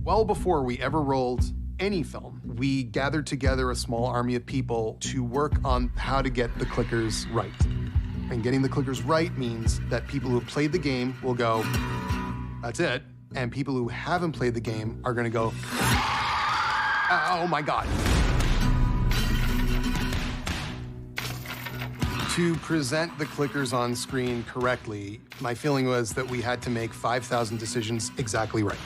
Well before we ever rolled any film, we gathered together a small army of people to work on how to get the clickers right. And getting the clickers right means that people who have played the game will go, that's it. And people who haven't played the game are gonna go, oh my God. To present the clickers on screen correctly, my feeling was that we had to make 5,000 decisions exactly right.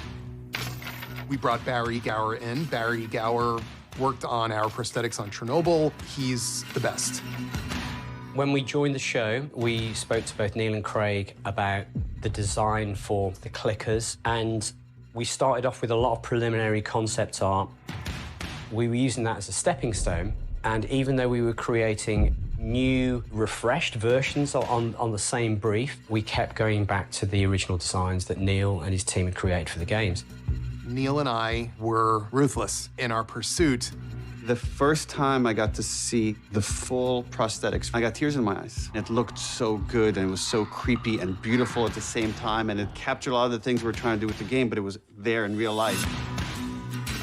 We brought Barry Gower in. Barry Gower worked on our prosthetics on Chernobyl. He's the best. When we joined the show, we spoke to both Neil and Craig about the design for the clickers, and we started off with a lot of preliminary concept art. We were using that as a stepping stone, and even though we were creating new, refreshed versions on the same brief, we kept going back to the original designs that Neil and his team had created for the games. Neil and I were ruthless in our pursuit. The first time I got to see the full prosthetics, I got tears in my eyes. It looked so good, and it was so creepy and beautiful at the same time, and it captured a lot of the things we were trying to do with the game, but it was there in real life.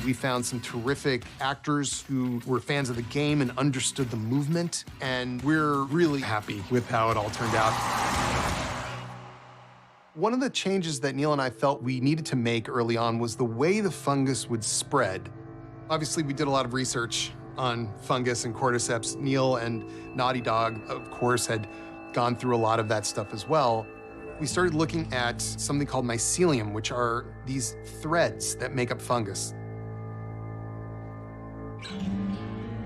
We found some terrific actors who were fans of the game and understood the movement, and we're really happy with how it all turned out. One of the changes that Neil and I felt we needed to make early on was the way the fungus would spread. Obviously, we did a lot of research on fungus and cordyceps. Neil and Naughty Dog, of course, had gone through a lot of that stuff as well. We started looking at something called mycelium, which are these threads that make up fungus.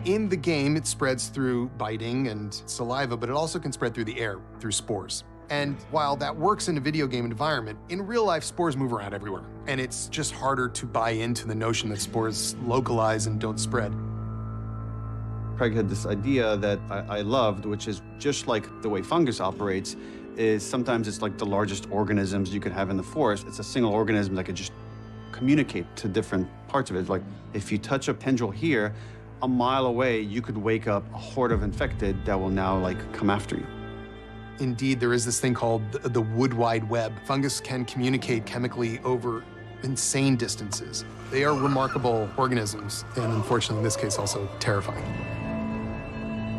In the game, it spreads through biting and saliva, but it also can spread through the air, through spores. And while that works in a video game environment, in real life, spores move around everywhere. And it's just harder to buy into the notion that spores localize and don't spread. Craig had this idea that I loved, which is just like the way fungus operates, is sometimes it's like the largest organisms you could have in the forest. It's a single organism that could just communicate to different parts of it. Like if you touch a tendril here, a mile away, you could wake up a horde of infected that will now like come after you. Indeed, there is this thing called the wood wide web. Fungus can communicate chemically over insane distances. They are remarkable organisms, and unfortunately, in this case, also terrifying.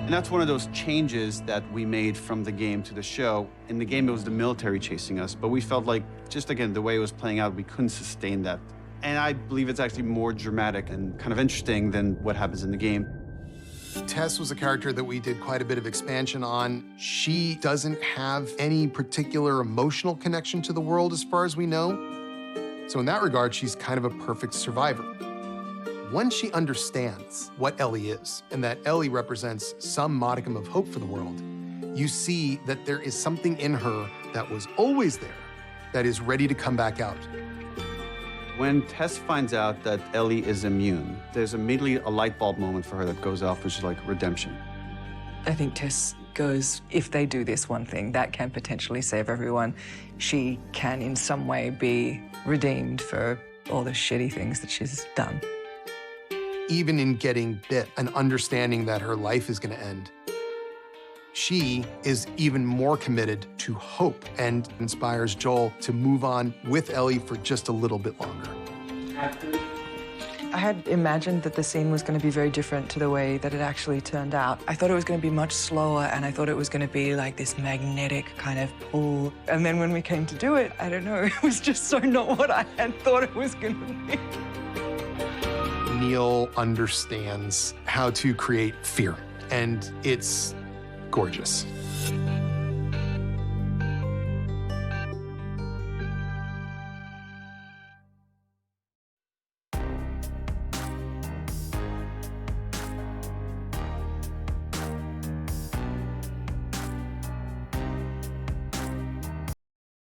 And that's one of those changes that we made from the game to the show. In the game, it was the military chasing us, but we felt like, just again, the way it was playing out, we couldn't sustain that. And I believe it's actually more dramatic and kind of interesting than what happens in the game. Tess was a character that we did quite a bit of expansion on. She doesn't have any particular emotional connection to the world as far as we know. So in that regard, she's kind of a perfect survivor. Once she understands what Ellie is, and that Ellie represents some modicum of hope for the world, you see that there is something in her that was always there that is ready to come back out. When Tess finds out that Ellie is immune, there's immediately a light bulb moment for her that goes off, which is like redemption. I think Tess goes, if they do this one thing, that can potentially save everyone. She can in some way be redeemed for all the shitty things that she's done. Even in getting bit and understanding that her life is going to end, she is even more committed to hope and inspires Joel to move on with Ellie for just a little bit longer. I had imagined that the scene was going to be very different to the way that it actually turned out. I thought it was going to be much slower, and I thought it was going to be like this magnetic kind of pull. And then when we came to do it, I don't know, it was just so not what I had thought it was going to be. Neil understands how to create fear, and it's gorgeous.